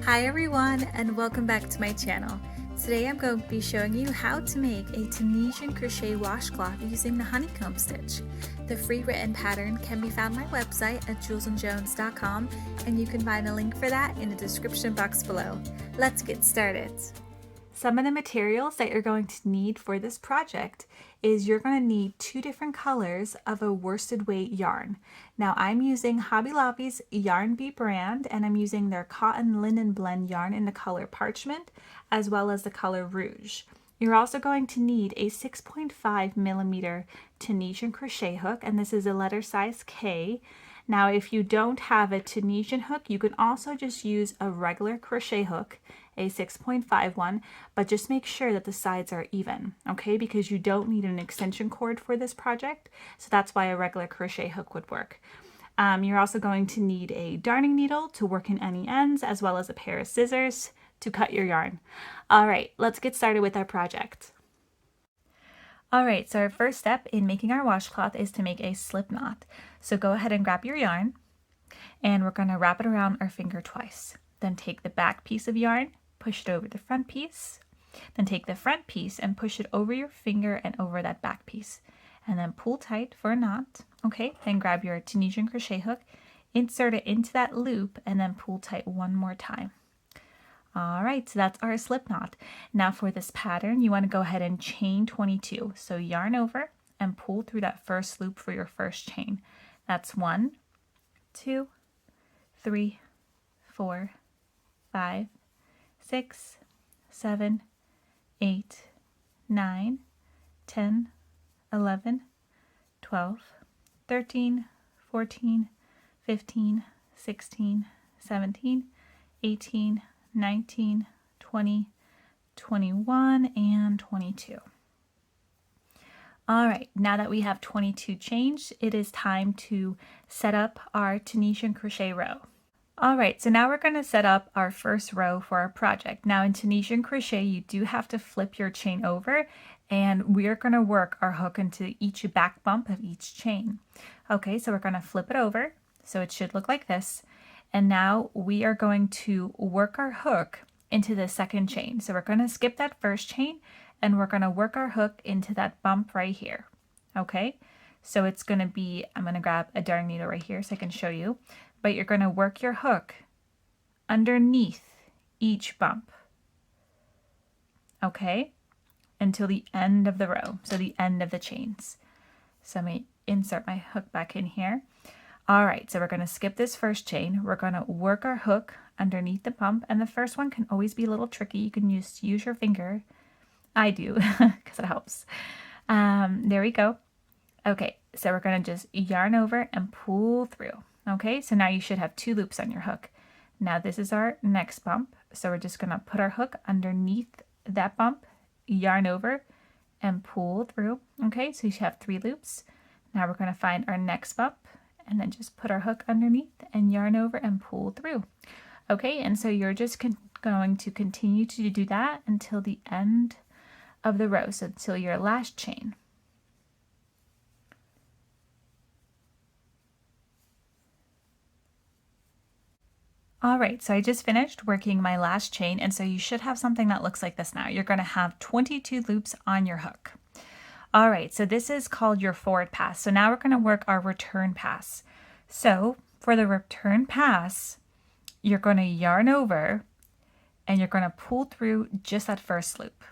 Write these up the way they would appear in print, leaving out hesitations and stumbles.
Hi everyone, and welcome back to my channel. Today I'm going to be showing you how to make a Tunisian crochet washcloth using the honeycomb stitch. The free written pattern can be found on my website at julesandjones.com, and you can find a link for that in the description box below. Let's get started. Some of the materials that you're going to need for this project is you're going to need 2 different colors of a worsted weight yarn. Now I'm using Hobby Lobby's Yarn Bee brand, and I'm using their cotton linen blend yarn in the color Parchment as well as the color Rouge. You're also going to need a 6.5mm Tunisian crochet hook, and this is a letter size K. Now if you don't have a Tunisian hook, you can also just use a regular crochet hook, a 6.5 one, but just make sure that the sides are even, okay? Because you don't need an extension cord for this project, so that's why a regular crochet hook would work. You're also going to need a darning needle to work in any ends, as well as a pair of scissors to cut your yarn. All right, let's get started with our project. All right, so our first step in making our washcloth is to make a slip knot. So go ahead and grab your yarn, and we're going to wrap it around our finger twice. Then take the back piece of yarn, push it over the front piece, then take the front piece and push it over your finger and over that back piece, and then pull tight for a knot. Okay, then grab your Tunisian crochet hook, insert it into that loop, and then pull tight one more time. All right, so that's our slip knot. Now for this pattern, you want to go ahead and chain 22. So yarn over and pull through that first loop for your first chain. That's 1, 2, 3, 4, 5, 6, 7, 8, 9, 10, 11, 12, 13, 14, 15, 16, 17, 18, 19, 20, 21, and 22. All right, now that we have 22 chains, it is time to set up our Tunisian crochet row. All right, so now we're going to set up our first row for our project. Now in Tunisian crochet, you do have to flip your chain over, and we're going to work our hook into each back bump of each chain. Okay, so we're going to flip it over, so it should look like this. And now we are going to work our hook into the second chain. So we're going to skip that first chain, and we're going to work our hook into that bump right here. Okay, so it's going to be, I'm going to grab a darning needle right here so I can show you, but you're going to work your hook underneath each bump. Okay, until the end of the row, so the end of the chains. So let me insert my hook back in here. All right, so we're going to skip this first chain. We're going to work our hook underneath the bump, and the first one can always be a little tricky. You can use your finger. I do, because it helps. There we go. Okay, so we're going to just yarn over and pull through. Okay, so now you should have 2 loops on your hook. Now this is our next bump, so we're just going to put our hook underneath that bump, yarn over, and pull through. Okay, so you should have 3 loops. Now we're going to find our next bump, and then just put our hook underneath and yarn over and pull through. Okay, and so you're just going to continue to do that until the end of the row, so until your last chain. All right, so I just finished working my last chain, and so you should have something that looks like this now. You're going to have 22 loops on your hook. All right, so this is called your forward pass. So now we're going to work our return pass. So for the return pass, you're going to yarn over and you're going to pull through just that first loop.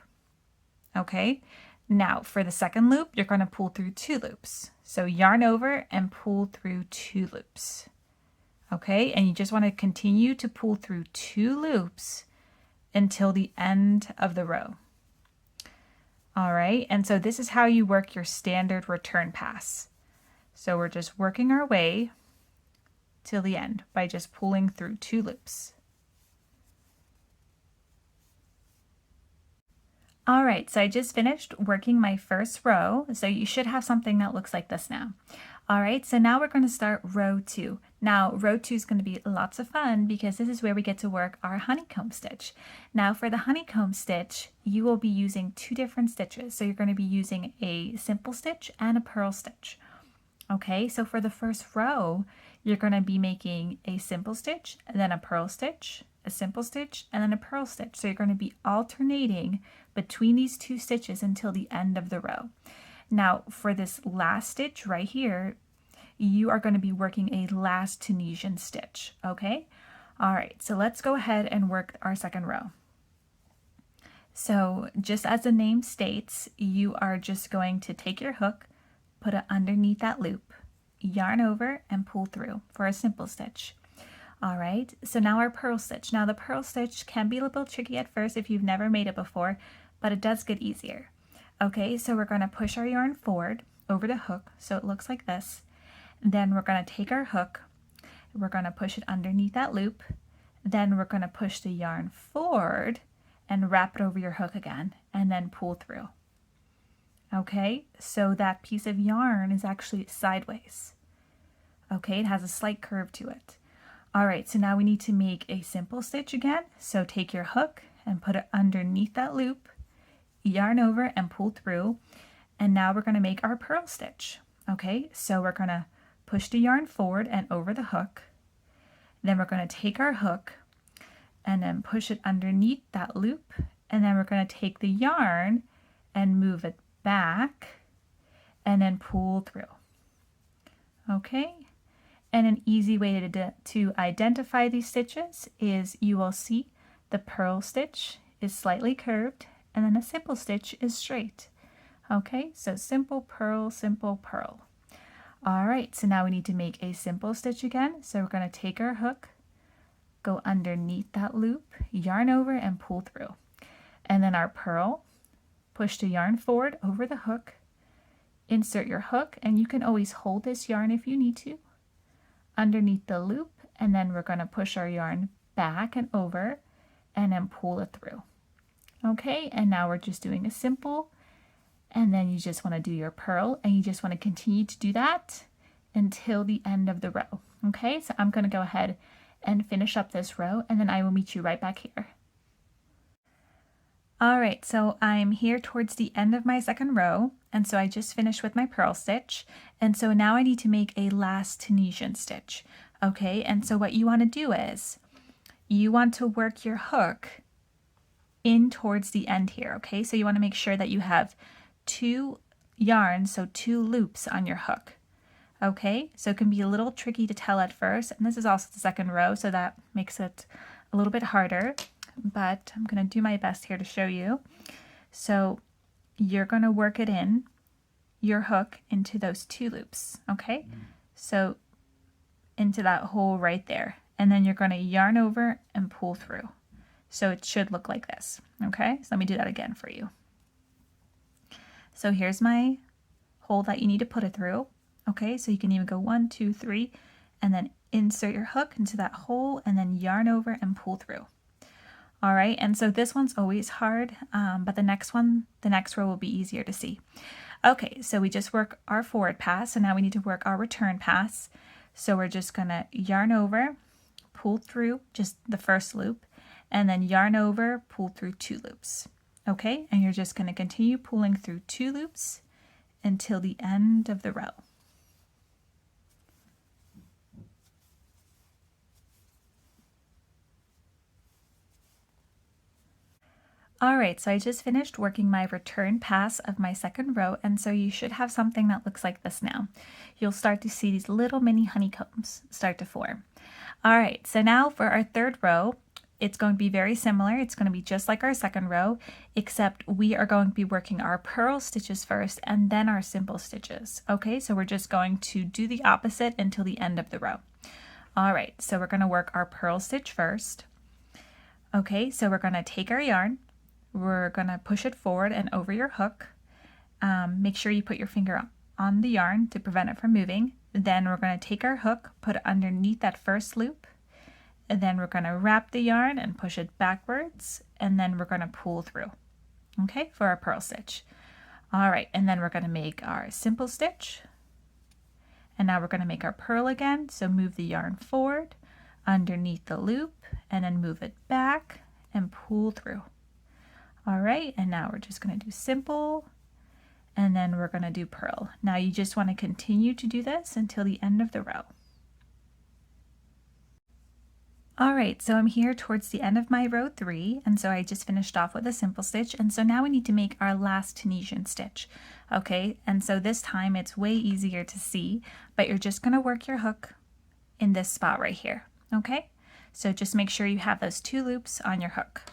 Okay, now for the second loop, you're going to pull through 2 loops. So yarn over and pull through 2 loops. Okay, and you just want to continue to pull through 2 loops until the end of the row. All right, and so this is how you work your standard return pass. So we're just working our way till the end by just pulling through 2 loops. All right, so I just finished working my first row, so you should have something that looks like this now. All right, so now we're going to start row 2. Now, row 2 is going to be lots of fun because this is where we get to work our honeycomb stitch. Now, for the honeycomb stitch, you will be using 2 different stitches. So you're going to be using a simple stitch and a purl stitch. Okay, so for the first row, you're going to be making a simple stitch, then a purl stitch, a simple stitch, and then a purl stitch. So you're going to be alternating between these two stitches until the end of the row. Now for this last stitch right here, you are going to be working a last Tunisian stitch, okay? All right, so let's go ahead and work our second row. So just as the name states, you are just going to take your hook, put it underneath that loop, yarn over and pull through for a simple stitch. All right, so now our purl stitch. Now the purl stitch can be a little tricky at first if you've never made it before, but it does get easier. Okay, so we're going to push our yarn forward over the hook so it looks like this. Then we're going to take our hook, we're going to push it underneath that loop, then we're going to push the yarn forward and wrap it over your hook again and then pull through. Okay, so that piece of yarn is actually sideways. Okay, it has a slight curve to it. All right, so now we need to make a simple stitch again. So take your hook and put it underneath that loop, yarn over and pull through. And now we're going to make our purl stitch. Okay, so we're going to push the yarn forward and over the hook. Then we're going to take our hook and then push it underneath that loop. And then we're going to take the yarn and move it back and then pull through. Okay, and an easy way to identify these stitches is you will see the purl stitch is slightly curved and then a simple stitch is straight. Okay, so simple purl, simple purl. All right, so now we need to make a simple stitch again. So we're going to take our hook, go underneath that loop, yarn over and pull through. And then our purl, push the yarn forward over the hook, insert your hook, and you can always hold this yarn if you need to, underneath the loop, and then we're going to push our yarn back and over and then pull it through. Okay, and now we're just doing a simple, and then you just want to do your purl, and you just want to continue to do that until the end of the row. Okay, so I'm going to go ahead and finish up this row, and then I will meet you right back here. All right, so I'm here towards the end of my second row, and so I just finished with my purl stitch, and so now I need to make a last Tunisian stitch. Okay, and so what you want to do is you want to work your hook in towards the end here. Okay, so you want to make sure that you have 2 yarns, so 2 loops on your hook. Okay, so it can be a little tricky to tell at first, and this is also the second row, so that makes it a little bit harder, but I'm going to do my best here to show you. So you're going to work it in, your hook, into those 2 loops, okay? So into that hole right there, and then you're going to yarn over and pull through. So it should look like this, okay? So let me do that again for you. So here's my hole that you need to put it through. Okay, so you can even go 1, 2, 3, and then insert your hook into that hole and then yarn over and pull through. All right, and so this one's always hard, but the next row will be easier to see. Okay, so we just work our forward pass, so now we need to work our return pass. So we're just gonna yarn over, pull through just the first loop, and then yarn over, pull through 2 loops. Okay, and you're just gonna continue pulling through 2 loops until the end of the row. All right, so I just finished working my return pass of my second row, and so you should have something that looks like this now. You'll start to see these little mini honeycombs start to form. All right, so now for our third row, it's going to be very similar. It's going to be just like our second row, except we are going to be working our purl stitches first and then our simple stitches. Okay, so we're just going to do the opposite until the end of the row. All right, so we're going to work our purl stitch first. Okay, so we're going to take our yarn. We're going to push it forward and over your hook. Make sure you put your finger on the yarn to prevent it from moving. Then we're going to take our hook, put it underneath that first loop, and then we're going to wrap the yarn and push it backwards, and then we're going to pull through, okay, for our purl stitch. All right, and then we're going to make our simple stitch, and now we're going to make our purl again. So move the yarn forward underneath the loop and then move it back and pull through. All right, and now we're just going to do simple, and then we're going to do purl. Now you just want to continue to do this until the end of the row. All right, so I'm here towards the end of my row 3, and so I just finished off with a simple stitch, and so now we need to make our last Tunisian stitch. Okay, and so this time it's way easier to see, but you're just going to work your hook in this spot right here. Okay, so just make sure you have those 2 loops on your hook.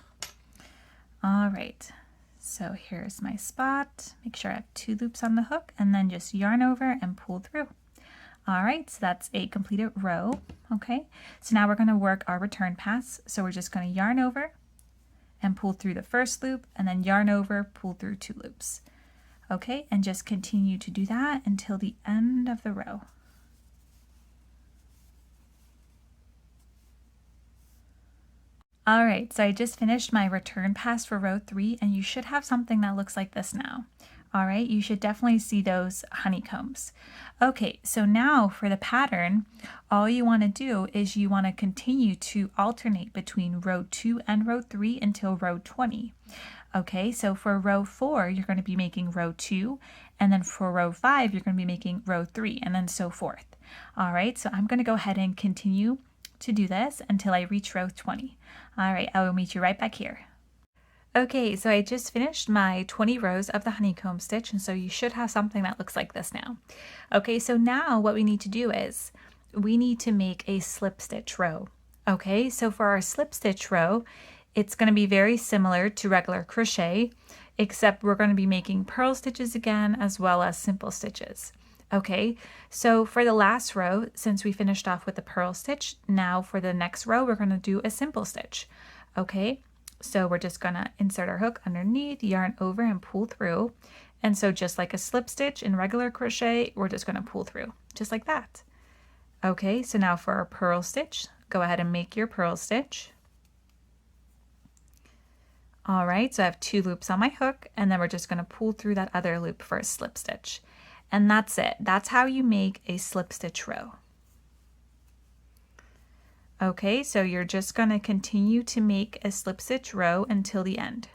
All right, so here's my spot. Make sure I have 2 loops on the hook, and then just yarn over and pull through. All right, so that's a completed row. Okay, so now we're going to work our return pass. So we're just going to yarn over and pull through the first loop, and then yarn over, pull through 2 loops. Okay, and just continue to do that until the end of the row. All right, so I just finished my return pass for row 3, and you should have something that looks like this now. All right, you should definitely see those honeycombs. Okay, so now for the pattern, all you want to do is you want to continue to alternate between row 2 and row 3 until row 20. Okay, so for row 4, you're going to be making row 2, and then for row 5, you're going to be making row 3, and then so forth. All right, so I'm going to go ahead and continue to do this until I reach row 20. All right, I will meet you right back here. Okay, so I just finished my 20 rows of the honeycomb stitch, and so you should have something that looks like this now. Okay, so now what we need to do is we need to make a slip stitch row. Okay, so for our slip stitch row, it's going to be very similar to regular crochet, except we're going to be making purl stitches again as well as simple stitches. Okay, so for the last row, since we finished off with the purl stitch, now for the next row, we're going to do a simple stitch. Okay, so we're just going to insert our hook underneath, yarn over and pull through. And so just like a slip stitch in regular crochet, we're just going to pull through, just like that. Okay, so now for our purl stitch, go ahead and make your purl stitch. All right, so I have 2 loops on my hook, and then we're just going to pull through that other loop for a slip stitch. And that's it. That's how you make a slip stitch row. Okay, so you're just going to continue to make a slip stitch row until the end.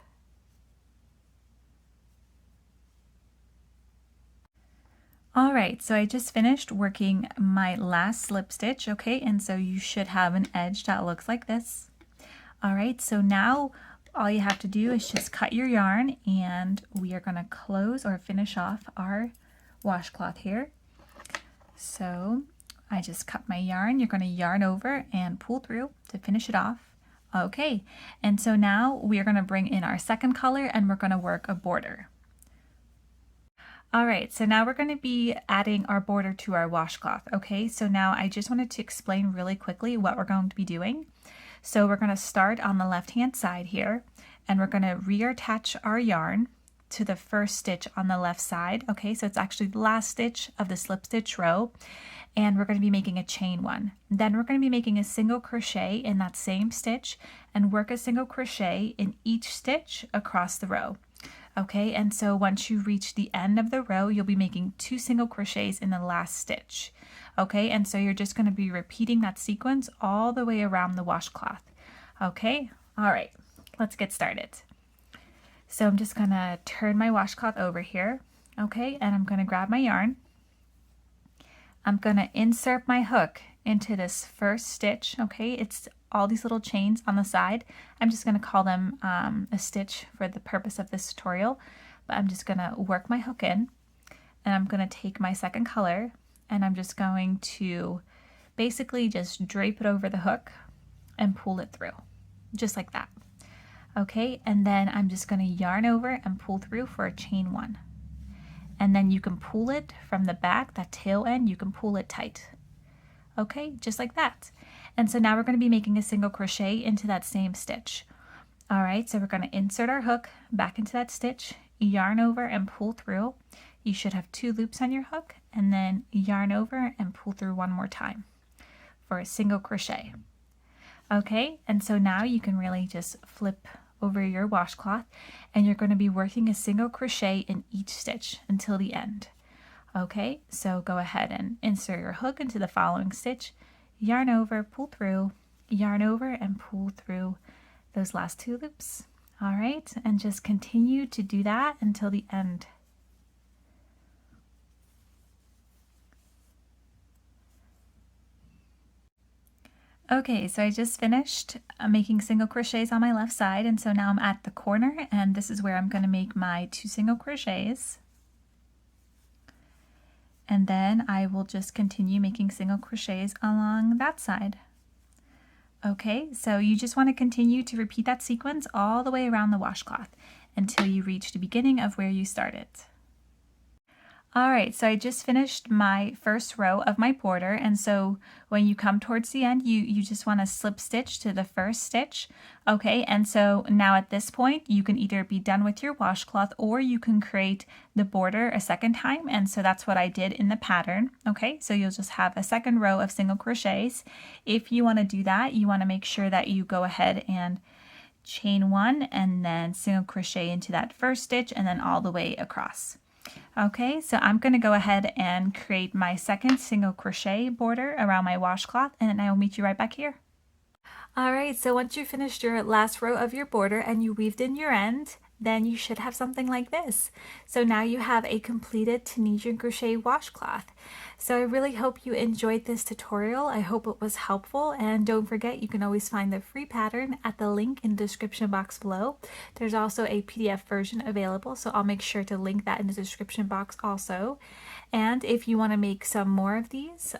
All right, so I just finished working my last slip stitch, okay, and so you should have an edge that looks like this. All right, so now all you have to do is just cut your yarn, and we are going to close or finish off our washcloth here. So I just cut my yarn. You're going to yarn over and pull through to finish it off. Okay, and so now we are going to bring in our second color, and we're going to work a border. All right, so now we're going to be adding our border to our washcloth. Okay, so now I just wanted to explain really quickly what we're going to be doing. So we're going to start on the left hand side here, and we're going to reattach our yarn to the first stitch on the left side. Okay, so it's actually the last stitch of the slip stitch row, and we're going to be making a chain 1. Then we're going to be making a single crochet in that same stitch and work a single crochet in each stitch across the row. Okay, and so once you reach the end of the row, you'll be making 2 single crochets in the last stitch. Okay, and so you're just going to be repeating that sequence all the way around the washcloth. Okay, all right, let's get started. So I'm just going to turn my washcloth over here, okay, and I'm going to grab my yarn. I'm going to insert my hook into this first stitch, okay, it's all these little chains on the side. I'm just going to call them a stitch for the purpose of this tutorial, but I'm just going to work my hook in, and I'm going to take my second color, and I'm just going to basically just drape it over the hook and pull it through, just like that. Okay, and then I'm just going to yarn over and pull through for a chain 1. And then you can pull it from the back, that tail end, you can pull it tight. Okay, just like that. And so now we're going to be making a single crochet into that same stitch. All right, so we're going to insert our hook back into that stitch, yarn over and pull through. You should have 2 loops on your hook, and then yarn over and pull through one more time for a single crochet. Okay, and so now you can really just flip over your washcloth, and you're going to be working a single crochet in each stitch until the end. Okay, so go ahead and insert your hook into the following stitch, yarn over, pull through, yarn over and pull through those last 2 loops. All right, and just continue to do that until the end. Okay, so I just finished making single crochets on my left side, and so now I'm at the corner, and this is where I'm going to make my 2 single crochets. And then I will just continue making single crochets along that side. Okay, so you just want to continue to repeat that sequence all the way around the washcloth until you reach the beginning of where you started. Alright, so I just finished my first row of my border, and so when you come towards the end, you just want to slip stitch to the first stitch. Okay, and so now at this point, you can either be done with your washcloth or you can create the border a second time, and so that's what I did in the pattern. Okay, so you'll just have a second row of single crochets. If you want to do that, you want to make sure that you go ahead and chain 1 and then single crochet into that first stitch and then all the way across. Okay, so I'm going to go ahead and create my second single crochet border around my washcloth, and then I will meet you right back here. Alright, so once you finished your last row of your border and you weaved in your end, then you should have something like this. So now you have a completed Tunisian crochet washcloth. So I really hope you enjoyed this tutorial. I hope it was helpful, and don't forget you can always find the free pattern at the link in the description box below. There's also a PDF version available, so I'll make sure to link that in the description box also. And if you want to make some more of these,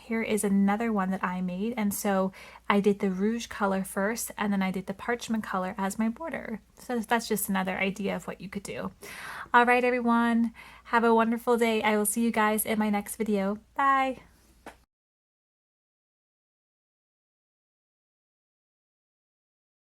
here is another one that I made, and so I did the Rouge color first, and then I did the Parchment color as my border. So that's just another idea of what you could do. All right, everyone, have a wonderful day. I will see you guys in my next video. Bye.